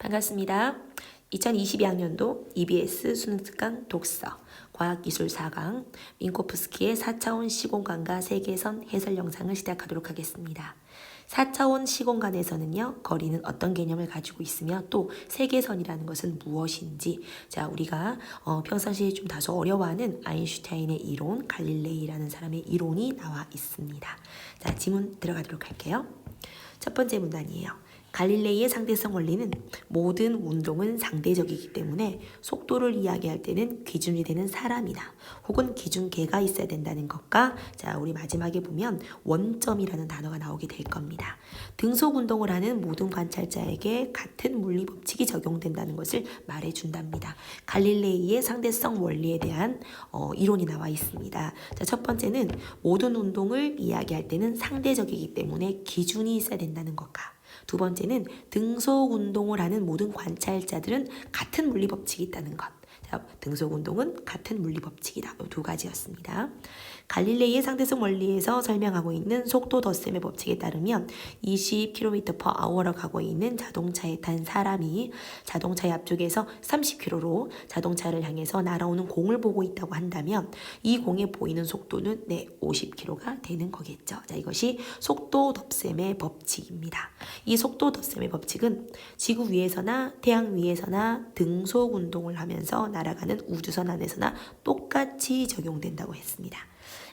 반갑습니다. 2022학년도 EBS 수능특강 독서 과학기술 4강 민코프스키의 4차원 시공간과 세계선 해설 영상을 시작하도록 하겠습니다. 4차원 시공간에서는요, 거리는 어떤 개념을 가지고 있으며 또 세계선이라는 것은 무엇인지, 자, 우리가 평상시에 좀 다소 어려워하는 아인슈타인의 이론, 갈릴레이라는 사람의 이론이 나와 있습니다. 자, 지문 들어가도록 할게요. 첫 번째 문단이에요. 갈릴레이의 상대성 원리는 모든 운동은 상대적이기 때문에 속도를 이야기할 때는 기준이 되는 사람이나 혹은 기준계가 있어야 된다는 것과, 자, 우리 마지막에 보면 원점이라는 단어가 나오게 될 겁니다. 등속 운동을 하는 모든 관찰자에게 같은 물리 법칙이 적용된다는 것을 말해준답니다. 갈릴레이의 상대성 원리에 대한 이론이 나와 있습니다. 자, 첫 번째는 모든 운동을 이야기할 때는 상대적이기 때문에 기준이 있어야 된다는 것과, 두 번째는 등속 운동을 하는 모든 관찰자들은 같은 물리 법칙이 있다는 것. 자, 등속 운동은 같은 물리 법칙이다. 두 가지였습니다. 갈릴레이의 상대성 원리에서 설명하고 있는 속도 덧셈의 법칙에 따르면 20km/h로 가고 있는 자동차에 탄 사람이 자동차의 앞쪽에서 30km로 자동차를 향해서 날아오는 공을 보고 있다고 한다면 이 공에 보이는 속도는 50km가 되는 거겠죠. 자, 이것이 속도 덧셈의 법칙입니다. 이 속도 덧셈의 법칙은 지구 위에서나 태양 위에서나 등속 운동을 하면서 날아가는 우주선 안에서나 똑같이 적용된다고 했습니다.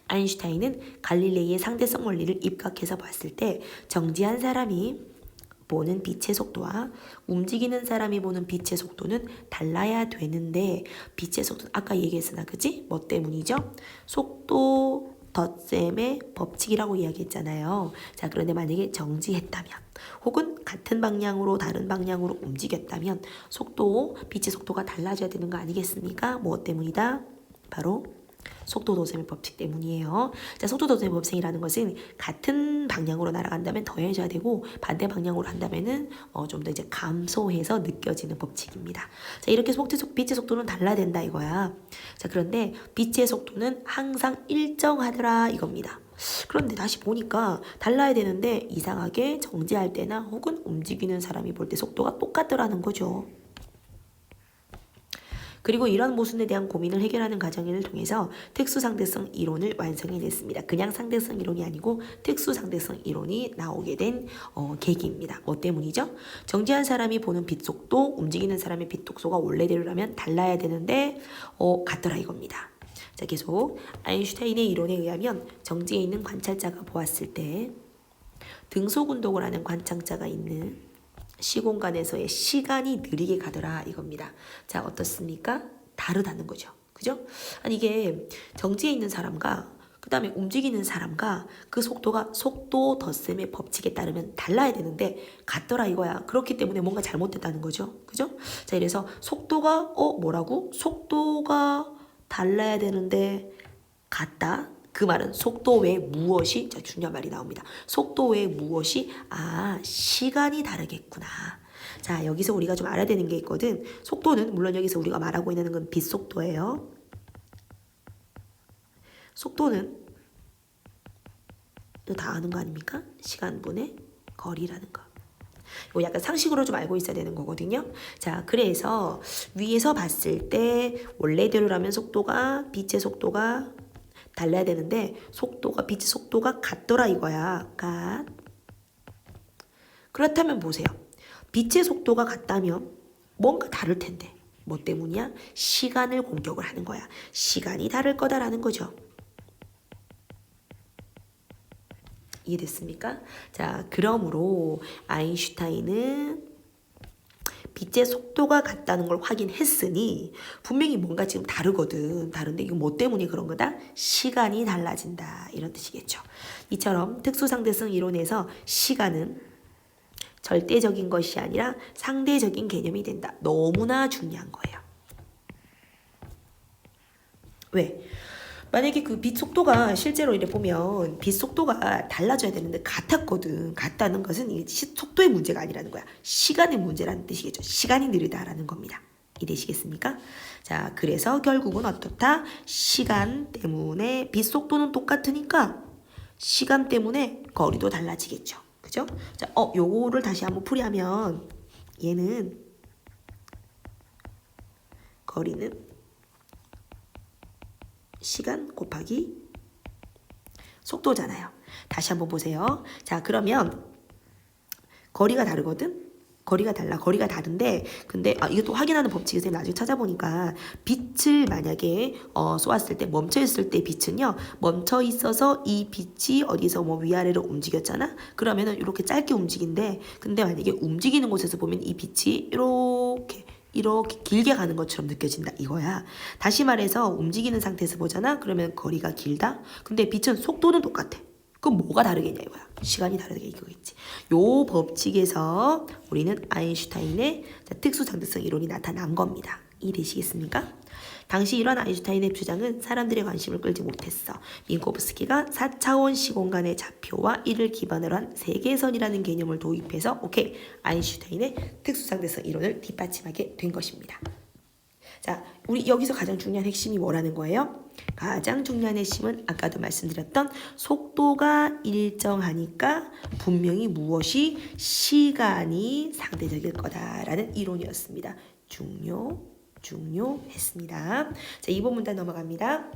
아인슈타인은 갈릴레이의 상대성 원리를 입각해서 봤을 때 정지한 사람이 보는 빛의 속도와 움직이는 사람이 보는 빛의 속도는 달라야 되는데, 빛의 속도는 아까 얘기했으나 그지? 뭐 때문이죠? 속도 덧셈의 법칙이라고 이야기했잖아요. 자, 그런데 만약에 정지했다면 혹은 같은 방향으로 다른 방향으로 움직였다면 빛의 속도가 달라져야 되는 거 아니겠습니까? 뭐 때문이다? 바로 속도 덧셈의 법칙 때문이에요. 자, 속도 덧셈의 법칙이라는 것은 같은 방향으로 날아간다면 더해져야 되고 반대 방향으로 한다면은 좀 더 이제 감소해서 느껴지는 법칙입니다. 자, 이렇게 빛의 속도는 달라야 된다 이거야. 자, 그런데 빛의 속도는 항상 일정하더라 이겁니다. 그런데 다시 보니까 달라야 되는데 이상하게 정지할 때나 혹은 움직이는 사람이 볼 때 속도가 똑같더라는 거죠. 그리고 이런 모순에 대한 고민을 해결하는 과정을 통해서 특수상대성 이론을 완성해냈습니다. 그냥 상대성 이론이 아니고 특수상대성 이론이 나오게 된 계기입니다. 뭐 때문이죠? 정지한 사람이 보는 빛 속도, 움직이는 사람의 빛 속도가 원래대로라면 달라야 되는데 같더라 이겁니다. 자, 계속 아인슈타인의 이론에 의하면 정지해 있는 관찰자가 보았을 때 등속 운동을 하는 관찰자가 있는 시공간에서의 시간이 느리게 가더라 이겁니다. 자, 어떻습니까? 다르다는 거죠. 그죠? 아니, 이게 정지해 있는 사람과 그 다음에 움직이는 사람과 그 속도가 속도 덧셈의 법칙에 따르면 달라야 되는데 같더라 이거야. 그렇기 때문에 뭔가 잘못됐다는 거죠. 그죠? 자, 이래서 속도가 뭐라고? 속도가 달라야 되는데 같다. 그 말은 속도 외에 무엇이, 자, 중요한 말이 나옵니다. 속도 외에 무엇이, 시간이 다르겠구나. 자, 여기서 우리가 좀 알아야 되는 게 있거든. 속도는 물론 여기서 우리가 말하고 있는 건 빛 속도예요. 속도는 이거 다 아는 거 아닙니까? 시간분의 거리라는 거. 이거 약간 상식으로 좀 알고 있어야 되는 거거든요. 자, 그래서 위에서 봤을 때 원래대로라면 빛의 속도가 달라야 되는데 빛의 속도가 같더라 이거야. 그렇다면 보세요. 빛의 속도가 같다면 뭔가 다를 텐데 뭐 때문이야? 시간을 공격을 하는 거야. 시간이 다를 거다라는 거죠. 이해됐습니까? 자, 그러므로 아인슈타인은 빛의 속도가 같다는 걸 확인했으니 분명히 뭔가 지금 다르거든. 다른데 이거 뭐 때문에 그런 거다? 시간이 달라진다. 이런 뜻이겠죠. 이처럼 특수상대성 이론에서 시간은 절대적인 것이 아니라 상대적인 개념이 된다. 너무나 중요한 거예요. 왜? 만약에 그 빛 속도가 실제로 이래 보면 빛 속도가 달라져야 되는데 같았거든. 같다는 것은 이게 속도의 문제가 아니라는 거야. 시간의 문제라는 뜻이겠죠. 시간이 느리다라는 겁니다. 이해되시겠습니까? 자, 그래서 결국은 어떻다? 시간 때문에 빛 속도는 똑같으니까 시간 때문에 거리도 달라지겠죠. 그죠? 자, 요거를 다시 한번 풀이하면 얘는 거리는 시간 곱하기 속도잖아요. 다시 한번 보세요. 자, 그러면 거리가 다르거든? 거리가 달라. 거리가 다른데 근데 이것도 확인하는 법칙에서 나중에 찾아보니까 빛을 만약에 쏘았을 때 멈춰있을 때 빛은요. 멈춰있어서 이 빛이 어디서 뭐 위아래로 움직였잖아. 그러면은 이렇게 짧게 움직인대. 근데 만약에 움직이는 곳에서 보면 이 빛이 이렇게 길게 가는 것처럼 느껴진다 이거야. 다시 말해서 움직이는 상태에서 보잖아. 그러면 거리가 길다. 근데 빛은 속도는 똑같아. 그럼 뭐가 다르겠냐 이거야. 시간이 다르게 이거겠지. 요 법칙에서 우리는 아인슈타인의 특수장대성 이론이 나타난 겁니다. 이해되시겠습니까? 당시 이런 아인슈타인의 주장은 사람들의 관심을 끌지 못했어. 민코프스키가 4차원 시공간의 좌표와 이를 기반으로 한 세계선이라는 개념을 도입해서 아인슈타인의 특수장대성 이론을 뒷받침하게 된 것입니다. 자, 우리 여기서 가장 중요한 핵심이 뭐라는 거예요? 가장 중요한 핵심은 아까도 말씀드렸던 속도가 일정하니까 분명히 무엇이 시간이 상대적일 거다라는 이론이었습니다. 중요했습니다. 자, 2번 문단 넘어갑니다.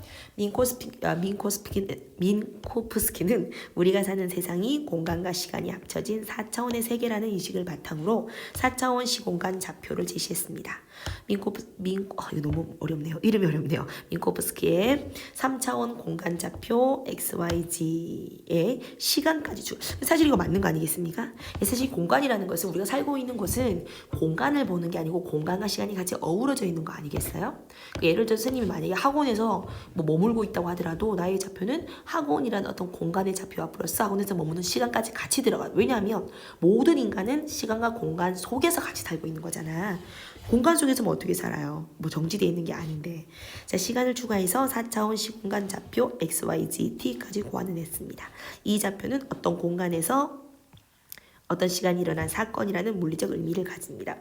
민코프스키는 우리가 사는 세상이 공간과 시간이 합쳐진 4차원의 세계라는 인식을 바탕으로 4차원 시공간 좌표를 제시했습니다. 이거 너무 어렵네요. 이름이 어렵네요. 민코프스키의 3차원 공간 좌표 XYZ의 시간까지 사실 이거 맞는 거 아니겠습니까? 사실 공간이라는 것은 우리가 살고 있는 곳은 공간을 보는 게 아니고 공간과 시간이 같이 어우러져 있는 거 아니겠어요? 예를 들어 선생님이 만약에 학원에서 머물고 있다고 하더라도 나의 좌표는 학원이라는 어떤 공간의 좌표와 플러스 학원에서 머무는 시간까지 같이 들어가요. 왜냐하면 모든 인간은 시간과 공간 속에서 같이 살고 있는 거잖아. 공간 속에서 어떻게 살아요? 정지되어 있는 게 아닌데. 자, 시간을 추가해서 4차원 시공간 좌표 XYZT까지 고안을 했습니다. 이 좌표는 어떤 공간에서 어떤 시간이 일어난 사건이라는 물리적 의미를 가집니다.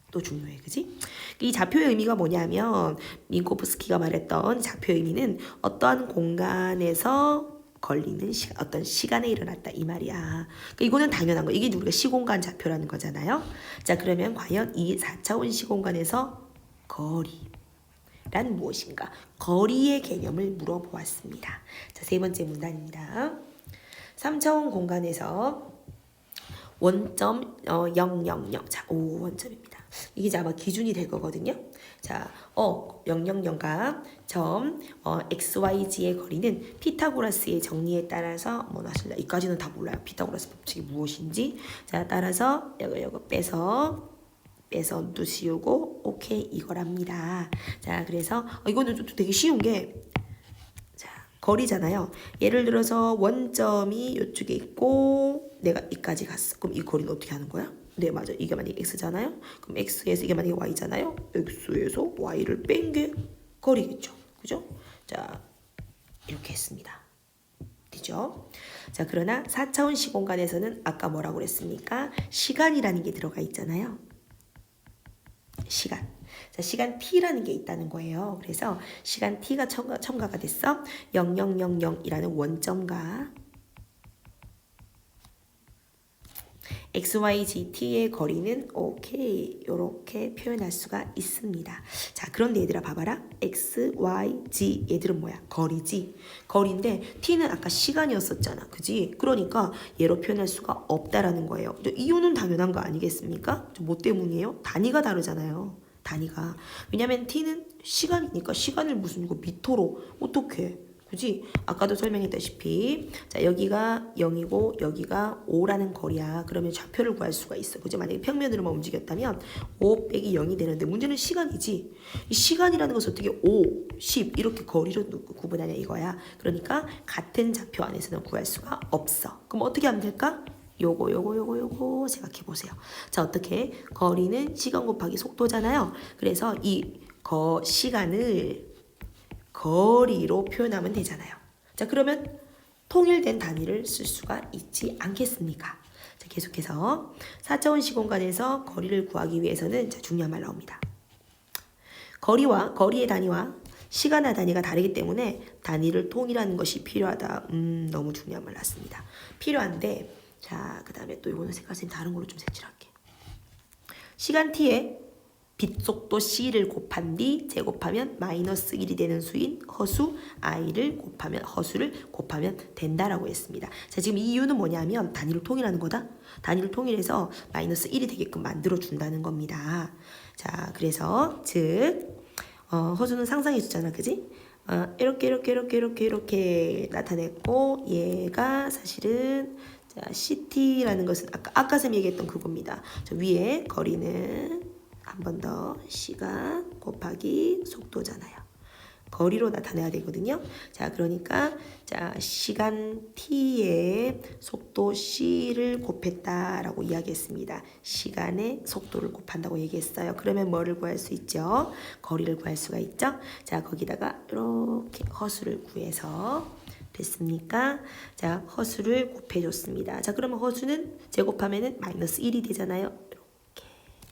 또 중요해, 그지? 이 좌표의 의미가 뭐냐면 민코프스키가 말했던 좌표의 의미는 어떠한 공간에서 걸리는 어떤 시간에 일어났다 이 말이야. 그러니까 이거는 당연한 거. 이게 우리가 시공간 좌표라는 거잖아요. 자, 그러면 과연 이 4차원 시공간에서 거리란 무엇인가? 거리의 개념을 물어보았습니다. 자, 세 번째 문단입니다. 3차원 공간에서 원점 000. 자, 5원점입니다. 이게 아마 기준이 될 거거든요. 자, 000과 점 XYZ의 거리는 피타고라스의 정리에 따라서 나실라. 이까지는 다 몰라요. 피타고라스 법칙이 무엇인지. 자, 따라서 이거 빼서 누시우고 오케이 이거랍니다. 자, 그래서 이거는 좀 되게 쉬운 게 거리잖아요. 예를 들어서 원점이 이쪽에 있고 내가 이까지 갔어. 그럼 이 거리는 어떻게 하는 거야? 네, 맞아. 이게 만약에 x잖아요. 그럼 x에서 이게 만약에 y잖아요. x에서 y를 뺀 게 거리겠죠. 그죠? 자, 이렇게 했습니다. 되죠? 자, 그러나 4차원 시공간에서는 아까 뭐라고 그랬습니까? 시간이라는 게 들어가 있잖아요. 시간. 자, 시간 t라는 게 있다는 거예요. 그래서 시간 t가 첨가가 됐어. 0000이라는 원점과 XYZT의 거리는 이렇게 표현할 수가 있습니다. 자, 그런데 얘들아 봐봐라. XYZ 얘들은 뭐야? 거리지. 거리인데 T는 아까 시간이었었잖아. 그지? 그러니까 얘로 표현할 수가 없다라는 거예요. 이유는 당연한 거 아니겠습니까? 뭐 때문이에요? 단위가 다르잖아요. 단위가. 왜냐면 T는 시간이니까 시간을 무슨 미터로 어떻게 그지? 아까도 설명했다시피 자, 여기가 0이고 여기가 5라는 거리야. 그러면 좌표를 구할 수가 있어. 그지? 만약에 평면으로만 움직였다면 5 빼기 0이 되는데 문제는 시간이지. 이 시간이라는 것을 어떻게 5, 10 이렇게 거리로 구분하냐 이거야. 그러니까 같은 좌표 안에서는 구할 수가 없어. 그럼 어떻게 하면 될까? 요거 생각해 보세요. 자, 어떻게? 거리는 시간 곱하기 속도잖아요. 그래서 이 시간을 거리로 표현하면 되잖아요. 자, 그러면 통일된 단위를 쓸 수가 있지 않겠습니까? 자, 계속해서 4차원 시공간에서 거리를 구하기 위해서는 자, 중요한 말 나옵니다. 거리의 단위와 시간의 단위가 다르기 때문에 단위를 통일하는 것이 필요하다. 너무 중요한 말 나왔습니다. 필요한데 자, 그 다음에 또 이거는 색깔 다른 걸로 좀 색칠할게. 시간 t에 빛 속도 c를 곱한 뒤 제곱하면 마이너스 1이 되는 수인 허수 i를 곱하면 허수를 곱하면 된다라고 했습니다. 자, 지금 이 이유는 뭐냐면 단위를 통일하는 거다. 단위를 통일해서 마이너스 1이 되게끔 만들어 준다는 겁니다. 자, 그래서 즉 허수는 상상의 숫자잖아, 그지? 이렇게 나타냈고 얘가 사실은 자, CT라는 것은 아까 쌤이 얘기했던 그겁니다. 저 위에 거리는 한 번 더 시간 곱하기 속도잖아요. 거리로 나타내야 되거든요. 자, 그러니까 자, 시간 t에 속도 c를 곱했다라고 이야기했습니다. 시간의 속도를 곱한다고 얘기했어요. 그러면 뭐를 구할 수 있죠? 거리를 구할 수가 있죠. 자, 거기다가 이렇게 허수를 구해서 됐습니까? 자, 허수를 곱해줬습니다. 자, 그러면 허수는 제곱하면은 마이너스 1이 되잖아요. 이렇게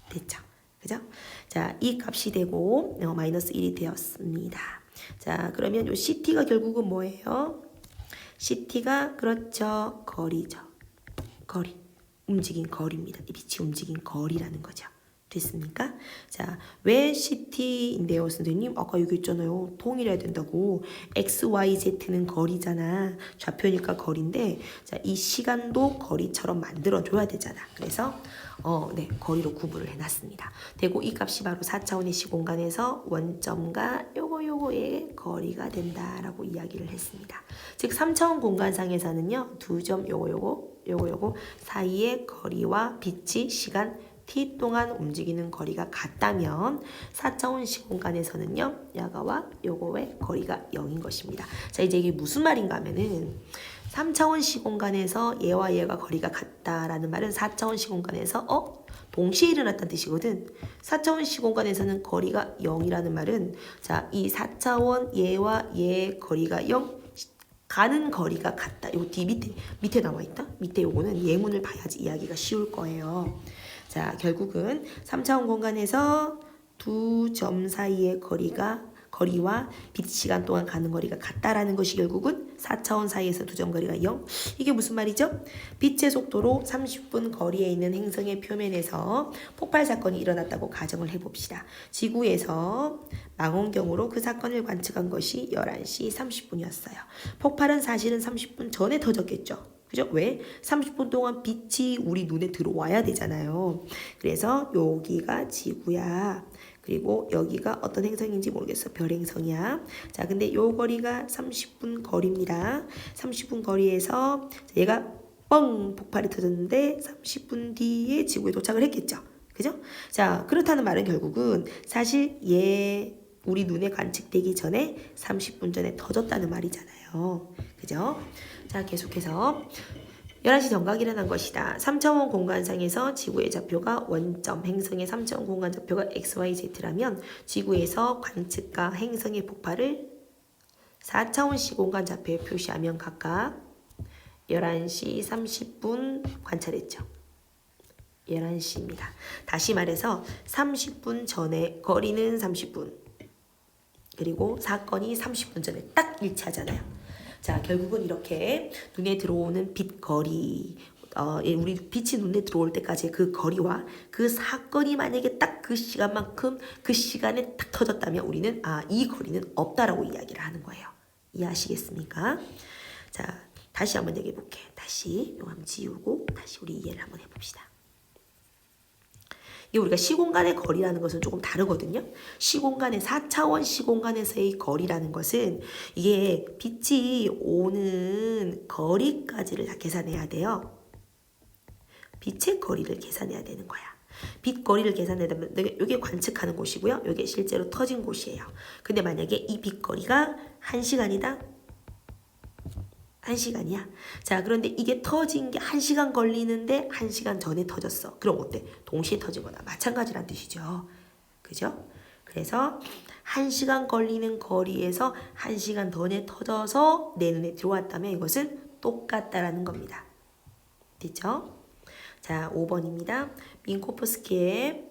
됐죠. 그죠? 자, 이 값이 되고 마이너스 1이 되었습니다. 자, 그러면 요 CT가 결국은 뭐예요? CT가 그렇죠. 거리죠. 거리. 움직인 거리입니다. 이 빛이 움직인 거리라는 거죠. 됐습니까? 자, 왜 CT인데요, 선생님? 아까 얘기했잖아요. 통일해야 된다고. X, Y, Z는 거리잖아. 좌표니까 거리인데, 자, 이 시간도 거리처럼 만들어줘야 되잖아. 그래서, 네, 거리로 구분을 해놨습니다. 되고 이 값이 바로 4차원의 시공간에서 원점과 요거의 거리가 된다라고 이야기를 했습니다. 즉, 3차원 공간상에서는요, 두 점 요거 사이의 거리와 빛이 시간 t 동안 움직이는 거리가 같다면 4차원 시공간에서는요, 야가와 요거의 거리가 0인 것입니다. 자, 이제 이게 무슨 말인가 하면은 3차원 시공간에서 얘와 얘가 거리가 같다라는 말은 4차원 시공간에서 동시에 일어났다는 뜻이거든. 4차원 시공간에서는 거리가 0이라는 말은 자, 이 4차원 얘와 얘의 거리가 0, 가는 거리가 같다. 요 뒤 밑에 나와 있다. 밑에 요거는 예문을 봐야지 이야기가 쉬울 거예요. 자, 결국은 3차원 공간에서 두 점 사이의 거리와 빛 시간 동안 가는 거리가 같다라는 것이 결국은 4차원 사이에서 두 점 거리가 0. 이게 무슨 말이죠? 빛의 속도로 30분 거리에 있는 행성의 표면에서 폭발 사건이 일어났다고 가정을 해봅시다. 지구에서 망원경으로 그 사건을 관측한 것이 11시 30분이었어요. 폭발은 사실은 30분 전에 터졌겠죠. 그죠? 왜? 30분 동안 빛이 우리 눈에 들어와야 되잖아요. 그래서 여기가 지구야. 그리고 여기가 어떤 행성인지 모르겠어. 별행성이야. 자, 근데 요 거리가 30분 거리입니다. 30분 거리에서 얘가 뻥 폭발이 터졌는데 30분 뒤에 지구에 도착을 했겠죠. 그죠? 자, 그렇다는 말은 결국은 사실 우리 눈에 관측되기 전에 30분 전에 터졌다는 말이잖아요. 그죠? 자, 계속해서 11시 정각이 일어난 것이다. 3차원 공간상에서 지구의 좌표가 원점, 행성의 3차원 공간 좌표가 XYZ라면 지구에서 관측과 행성의 폭발을 4차원 시공간 좌표에 표시하면 각각 11시 30분 관찰했죠. 11시입니다. 다시 말해서 30분 전에 거리는 30분 그리고 사건이 30분 전에 딱 일치하잖아요. 자, 결국은 이렇게 눈에 들어오는 빛 거리, 우리 빛이 눈에 들어올 때까지의 그 거리와 그 사건이 만약에 딱 그 시간만큼 그 시간에 딱 터졌다면 우리는 이 거리는 없다라고 이야기를 하는 거예요. 이해하시겠습니까? 자, 다시 한번 얘기해 볼게. 다시 이거 한번 지우고 다시 우리 이해를 한번 해봅시다. 이게 우리가 시공간의 거리라는 것은 조금 다르거든요. 시공간의 4차원 시공간에서의 거리라는 것은 이게 빛이 오는 거리까지를 다 계산해야 돼요. 빛의 거리를 계산해야 되는 거야. 빛 거리를 계산해야 되면 이게 관측하는 곳이고요. 이게 실제로 터진 곳이에요. 근데 만약에 이 빛 거리가 1시간이다. 1시간이야. 자, 그런데 이게 터진 게 1시간 걸리는데 1시간 전에 터졌어. 그럼 어때? 동시에 터진 거나 마찬가지란 뜻이죠. 그죠? 그래서 1시간 걸리는 거리에서 1시간 전에 터져서 내 눈에 들어왔다면 이것은 똑같다라는 겁니다. 됐죠? 자, 5번입니다. 민코프스키의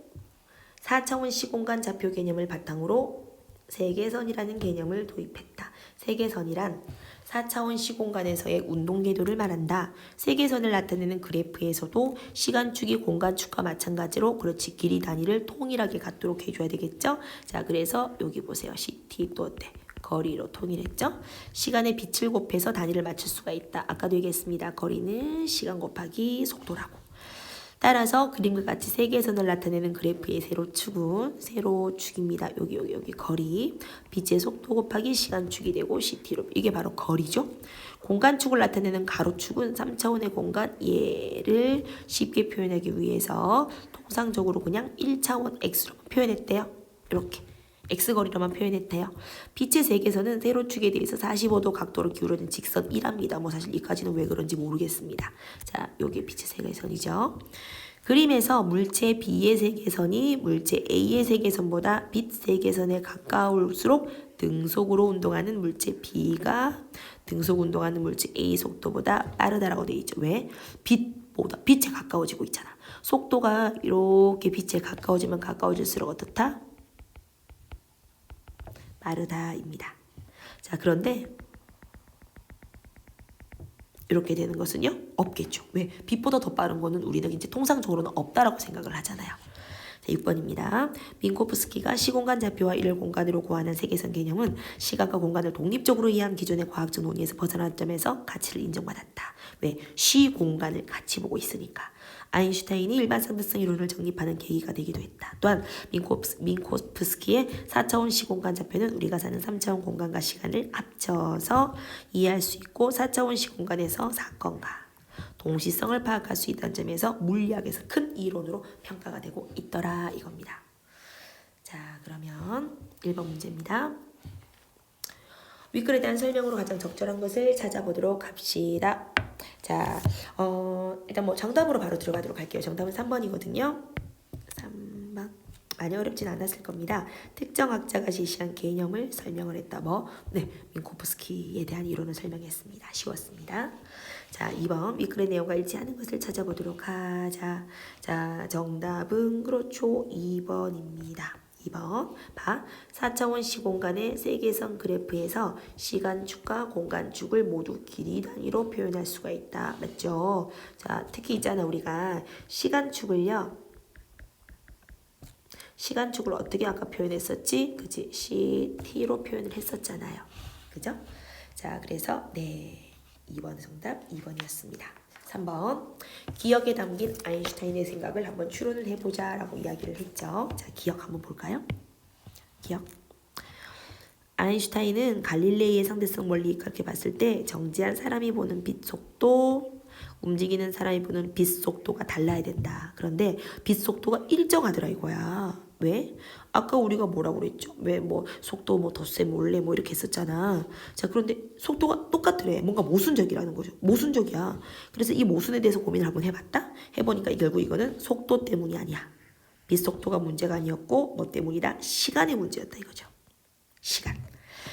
4차원 시공간 좌표 개념을 바탕으로 세계선이라는 개념을 도입했다. 세계선이란 4차원 시공간에서의 운동 궤도를 말한다. 세계선을 나타내는 그래프에서도 시간축이 공간축과 마찬가지로 그렇지 길이 단위를 통일하게 갖도록 해줘야 되겠죠. 자, 그래서 여기 보세요. CT 또 어때? 거리로 통일했죠. 시간의 빛을 곱해서 단위를 맞출 수가 있다. 아까도 얘기했습니다. 거리는 시간 곱하기 속도라고. 따라서 그림과 같이 세계선을 나타내는 그래프의 세로축입니다. 여기 거리. 빛의 속도 곱하기 시간축이 되고 CT로. 이게 바로 거리죠. 공간축을 나타내는 가로축은 3차원의 공간 얘를 쉽게 표현하기 위해서 통상적으로 그냥 1차원 X로 표현했대요. 이렇게. X거리로만 표현했대요. 빛의 세계선은 세로축에 대해서 45도 각도로 기울어진 직선이랍니다. 뭐 사실 이까지는 왜 그런지 모르겠습니다. 자, 요게 빛의 세계선이죠. 그림에서 물체 B의 세계선이 물체 A의 세계선보다 빛 세계선에 가까울수록 등속으로 운동하는 물체 B가 등속 운동하는 물체 A 속도보다 빠르다라고 되어 있죠. 왜? 빛에 가까워지고 있잖아. 속도가 이렇게 빛에 가까워지면 가까워질수록 어떻다? 빠르다입니다. 자, 그런데 이렇게 되는 것은요? 없겠죠. 왜? 빛보다 더 빠른 거는 우리는 이제 통상적으로는 없다라고 생각을 하잖아요. 자, 6번입니다. 민코프스키가 시공간 좌표와 일을 공간으로 고하는 세계선 개념은 시간과 공간을 독립적으로 이해한 기존의 과학적 논의에서 벗어난 점에서 가치를 인정받았다. 왜? 시공간을 같이 보고 있으니까. 아인슈타인이 일반 상대성 이론을 정립하는 계기가 되기도 했다. 또한 민코프스키의 4차원 시공간 좌표는 우리가 사는 3차원 공간과 시간을 합쳐서 이해할 수 있고 4차원 시공간에서 사건과 동시성을 파악할 수 있다는 점에서 물리학에서 큰 이론으로 평가가 되고 있더라 이겁니다. 자, 그러면 1번 문제입니다. 윗글에 대한 설명으로 가장 적절한 것을 찾아보도록 합시다. 자, 일단 뭐 정답으로 바로 들어가도록 할게요. 정답은 3번이거든요. 3번. 많이 어렵진 않았을 겁니다. 특정 학자가 제시한 개념을 설명을 했다. 민코프스키에 대한 이론을 설명했습니다. 쉬웠습니다. 자, 2번. 윗글의 내용과 일치하는 것을 찾아보도록 하자. 자, 정답은 그렇죠. 2번입니다. 2번. 4차원 시공간의 세계선 그래프에서 시간축과 공간축을 모두 길이 단위로 표현할 수가 있다. 맞죠? 자, 특히 있잖아. 우리가 시간축을 어떻게 아까 표현했었지? 그치? CT로 표현을 했었잖아요. 그죠? 자, 그래서 2번 정답 2번이었습니다. 3번. 기억에 담긴 아인슈타인의 생각을 한번 추론을 해보자 라고 이야기를 했죠. 자, 기억 한번 볼까요? 기억. 아인슈타인은 갈릴레이의 상대성 원리 그렇게 봤을 때 정지한 사람이 보는 빛 속도, 움직이는 사람이 보는 빛 속도가 달라야 된다. 그런데 빛 속도가 일정하더라 이거야. 왜? 아까 우리가 뭐라고 그랬죠? 왜 속도 덧세 몰래 이렇게 했었잖아. 자, 그런데 속도가 똑같더래. 뭔가 모순적이라는 거죠. 모순적이야. 그래서 이 모순에 대해서 고민을 한번 해봤다. 해보니까 결국 이거는 속도 때문이 아니야. 빛 속도가 문제가 아니었고 뭐 때문이다? 시간의 문제였다 이거죠. 시간.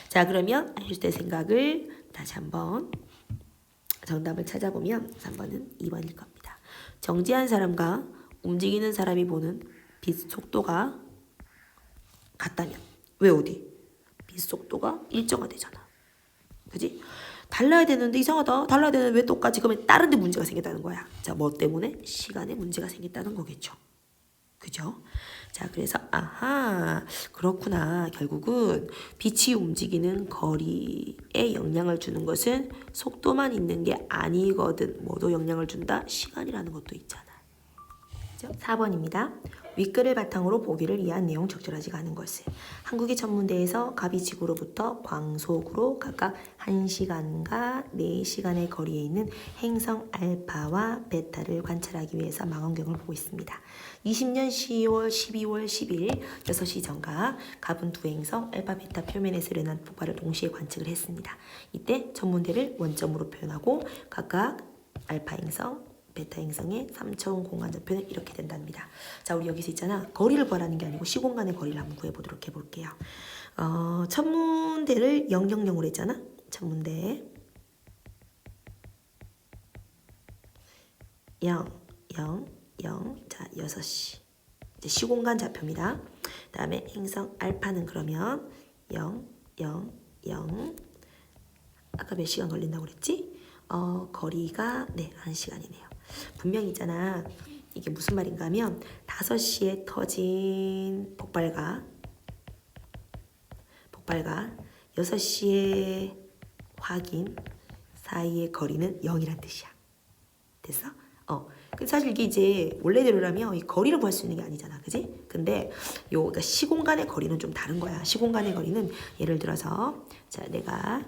자, 그러면 아인슈타인의 생각을 다시 한번 정답을 찾아보면 3번은 2번일 겁니다. 정지한 사람과 움직이는 사람이 보는 빛 속도가 같다면 왜 어디? 빛 속도가 일정하대잖아. 그지? 달라야 되는데 이상하다. 달라야 되는데 왜 똑같지? 그러면 다른 데 문제가 생겼다는 거야. 자, 뭐 때문에? 시간에 문제가 생겼다는 거겠죠. 그죠? 자, 그래서 그렇구나. 결국은 빛이 움직이는 거리에 영향을 주는 것은 속도만 있는 게 아니거든. 뭐도 영향을 준다? 시간이라는 것도 있잖아. 그죠? 4번입니다. 윗글을 바탕으로 보기를 위한 내용 적절하지가 않은 것을. 한국의 천문대에서 가비지구로부터 광속으로 각각 1시간과 4시간의 거리에 있는 행성 알파와 베타를 관찰하기 위해서 망원경을 보고 있습니다. 20년 10월, 12월, 10일 6시 전각 가분 두 행성 알파, 베타 표면에서 일어난 폭발을 동시에 관측을 했습니다. 이때 천문대를 원점으로 표현하고 각각 알파 행성, 베타 행성의 3차원 공간 좌표는 이렇게 된답니다. 자, 우리 여기서 있잖아. 거리를 구하라는 게 아니고 시공간의 거리를 한번 구해보도록 해볼게요. 천문대를 000으로 했잖아. 천문대 0, 0, 0. 자, 6시. 이제 시공간 좌표입니다. 그 다음에 행성 알파는 그러면 0, 0, 0. 아까 몇 시간 걸린다고 그랬지? 거리가 네 1시간이네요. 분명히 있잖아. 이게 무슨 말인가 하면 5시에 터진 폭발과 6시에 확인 사이의 거리는 0이란 뜻이야. 됐어? 사실 이게 이제 원래대로라면 이 거리를 구할 수 있는 게 아니잖아. 그지? 근데 그러니까 시공간의 거리는 좀 다른 거야. 시공간의 거리는 예를 들어서 자, 내가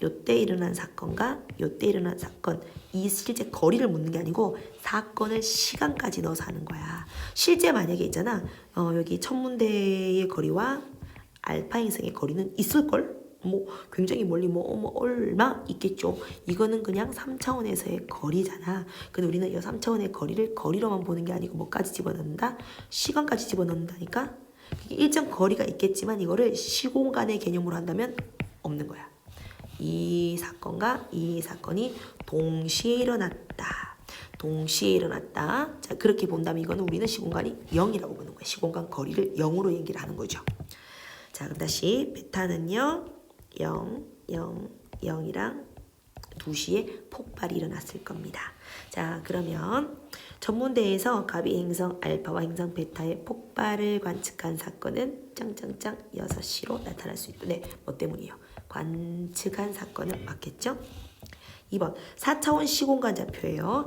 요때 일어난 사건과 요때 일어난 사건 이 실제 거리를 묻는 게 아니고 사건을 시간까지 넣어서 하는 거야. 실제 만약에 있잖아. 여기 천문대의 거리와 알파 행성의 거리는 있을걸? 뭐 굉장히 멀리 얼마 있겠죠. 이거는 그냥 3차원에서의 거리잖아. 근데 우리는 이 3차원의 거리를 거리로만 보는 게 아니고 뭐까지 집어넣는다? 시간까지 집어넣는다니까. 일정 거리가 있겠지만 이거를 시공간의 개념으로 한다면 없는 거야. 이 사건과 이 사건이 동시에 일어났다. 자, 그렇게 본다면 이거는 우리는 시공간이 0이라고 보는 거야. 시공간 거리를 0으로 얘기를 하는 거죠. 자, 그럼 다시 베타는요. 0, 0, 0이랑 2시에 폭발이 일어났을 겁니다. 자, 그러면 천문대에서 가비 행성 알파와 행성 베타의 폭발을 관측한 사건은 짱짱짱 6시로 나타날 수 있다. 네, 뭐 때문이에요? 관측한 사건은 맞겠죠? 2번 4차원 시공간 좌표예요.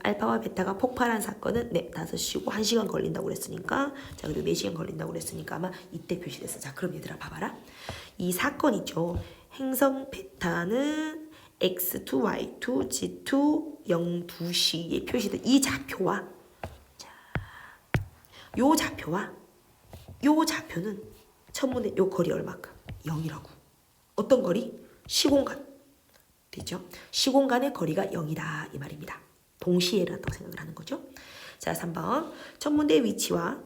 알파와 베타가 폭발한 사건은 네 5시고 1시간 걸린다고 그랬으니까 자 그리고 4시간 걸린다고 그랬으니까 아마 이때 표시됐어. 자 그럼 얘들아 봐봐라. 이 사건 있죠. 행성 베타는 X2, Y2, G2, 0, 2시에 표시된 이 좌표와 자, 요 좌표는 천문의 요 거리 얼마큼? 0이라고. 어떤 거리? 시공간. 되죠? 시공간의 거리가 0이다 이 말입니다. 동시에 일어났다고 생각을 하는 거죠. 자 3번 천문대의 위치와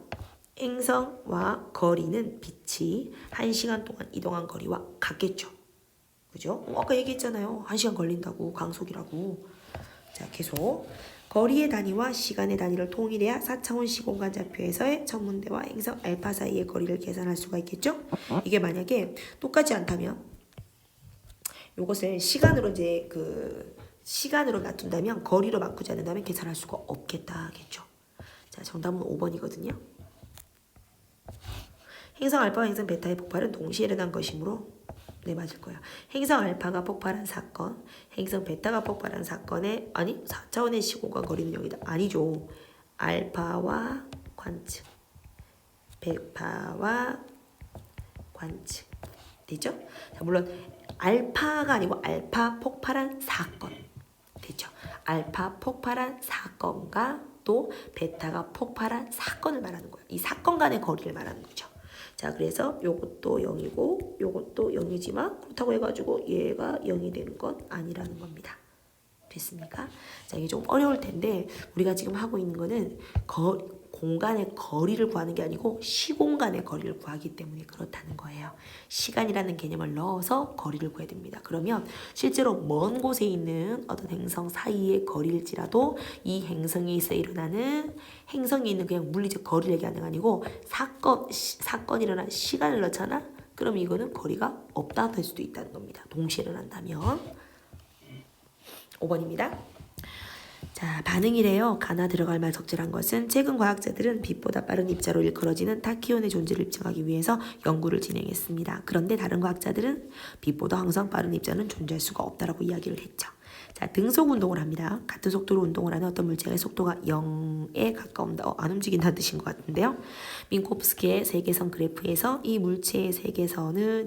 행성과 거리는 빛이 1시간 동안 이동한 거리와 같겠죠. 그죠? 아까 얘기했잖아요. 1시간 걸린다고 광속이라고. 자 계속 거리의 단위와 시간의 단위를 통일해야 4차원 시공간 좌표에서의 천문대와 행성 알파 사이의 거리를 계산할 수가 있겠죠. 이게 만약에 똑같지 않다면 요것을 시간으로 이제 시간으로 놔둔다면 거리로 바꾸지 않는다면 계산할 수가 없겠다겠죠. 자, 정답은 5번이거든요. 행성 알파와 행성 베타의 폭발은 동시에 일어난 것이므로 네, 맞을 거야. 행성 알파가 폭발한 사건, 행성 베타가 폭발한 사건의 4차원의 시공간 거리는 0이다. 아니죠. 알파와 관측, 베타와 관측. 되죠? 자, 물론 알파가 아니고 알파 폭발한 사건 됐죠? 알파 폭발한 사건과 또 베타가 폭발한 사건을 말하는 거예요. 이 사건 간의 거리를 말하는 거죠. 자, 그래서 요것도 0이고 요것도 0이지만 그렇다고 해가지고 얘가 0이 되는 건 아니라는 겁니다. 됐습니까? 자, 이게 좀 어려울 텐데 우리가 지금 하고 있는 거는 공간의 거리를 구하는 게 아니고 시공간의 거리를 구하기 때문에 그렇다는 거예요. 시간이라는 개념을 넣어서 거리를 구해야 됩니다. 그러면 실제로 먼 곳에 있는 어떤 행성 사이의 거리일지라도 이 행성에서 일어나는 행성에 있는 그냥 물리적 거리를 얘기하는 게 아니고 사건이 일어난 시간을 넣잖아? 그럼 이거는 거리가 없다 될 수도 있다는 겁니다. 동시에 일어난다면. 5번입니다. 자, 반응이래요. 가나 들어갈 말 적절한 것은 최근 과학자들은 빛보다 빠른 입자로 일컬어지는 타키온의 존재를 입증하기 위해서 연구를 진행했습니다. 그런데 다른 과학자들은 빛보다 항상 빠른 입자는 존재할 수가 없다라고 이야기를 했죠. 자, 등속 운동을 합니다. 같은 속도로 운동을 하는 어떤 물체의 속도가 0에 가까운다. 안 움직인다는 뜻인 것 같은데요. 민코프스키의 세계선 그래프에서 이 물체의 세계선은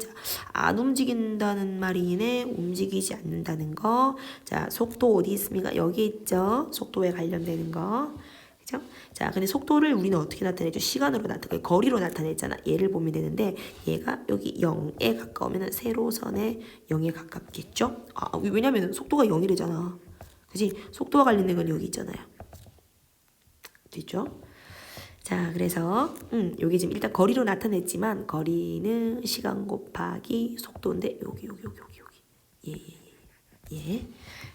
안 움직인다는 말이네. 움직이지 않는다는 거. 자, 속도 어디 있습니까? 여기 있죠. 속도에 관련되는 거. 그죠? 자, 근데 속도를 우리는 어떻게 나타내죠? 시간으로 나타내, 거리로 나타냈잖아. 얘를 보면 되는데 얘가 여기 0에 가까우면 세로선에 0에 가깝겠죠? 왜냐면 속도가 0이래잖아. 그지? 속도와 관련된 건 여기 있잖아요. 됐죠? 자, 그래서 여기 지금 일단 거리로 나타냈지만 거리는 시간 곱하기 속도인데 여기. 예.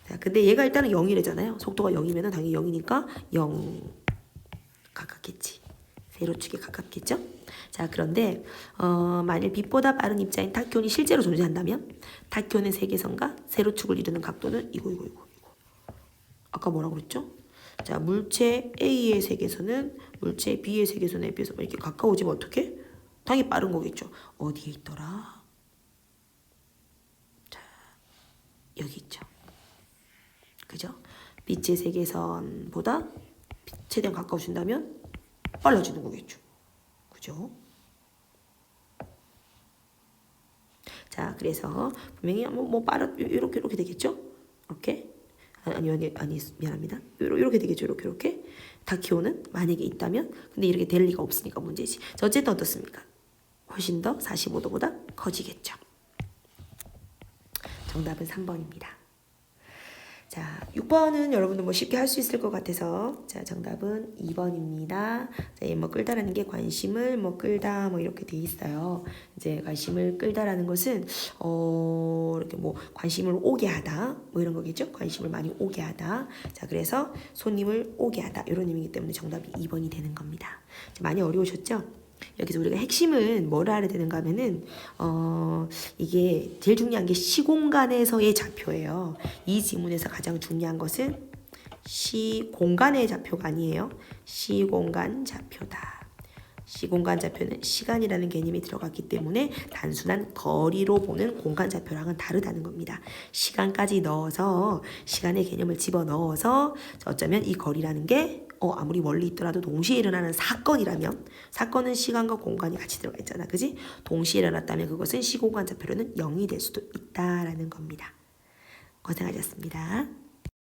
자, 근데 얘가 일단은 0이래잖아요. 속도가 0이면 당연히 0이니까 0 가깝겠지. 세로축에 가깝겠죠? 자, 그런데 만일 빛보다 빠른 입자인 타키온이 실제로 존재한다면 타키온의 세계선과 세로축을 이루는 각도는 이거. 아까 뭐라고 그랬죠? 자, 물체 A의 세계선은 물체 B의 세계선에 비해서 이렇게 가까워지면 어떻게? 당연히 빠른 거겠죠. 어디에 있더라? 자, 여기 있죠. 그죠? 빛의 세계선보다 최대한 가까워진다면 빨라지는 거겠죠. 그죠? 자, 그래서 분명히 이렇게 되겠죠? 이렇게. 아니, 미안합니다. 이렇게 되겠죠. 이렇게. 다키오는 만약에 있다면, 근데 이렇게 될 리가 없으니까 문제지. 자, 어쨌든 어떻습니까? 훨씬 더 45도보다 커지겠죠. 정답은 3번입니다. 자, 6번은 여러분들 뭐 쉽게 할 수 있을 것 같아서, 자, 정답은 2번입니다. 자, 뭐 끌다라는 게 관심을 뭐 끌다 뭐 이렇게 돼 있어요. 이제 관심을 끌다라는 것은 이렇게 뭐 관심을 오게 하다 뭐 이런 거겠죠. 관심을 많이 오게 하다. 자, 그래서 손님을 오게 하다 이런 의미이기 때문에 정답이 2번이 되는 겁니다. 자, 많이 어려우셨죠? 여기서 우리가 핵심은 뭘 알아야 되는가 하면은 이게 제일 중요한 게 시공간에서의 좌표예요. 이 지문에서 가장 중요한 것은 시공간의 좌표가 아니에요. 시공간 좌표다. 시공간 좌표는 시간이라는 개념이 들어갔기 때문에 단순한 거리로 보는 공간 좌표랑은 다르다는 겁니다. 시간까지 넣어서 시간의 개념을 집어넣어서 어쩌면 이 거리라는 게 아무리 멀리 있더라도 동시에 일어나는 사건이라면 사건은 시간과 공간이 같이 들어가 있잖아. 그지? 동시에 일어났다면 그것은 시공간 좌표로는 0이 될 수도 있다라는 겁니다. 고생하셨습니다.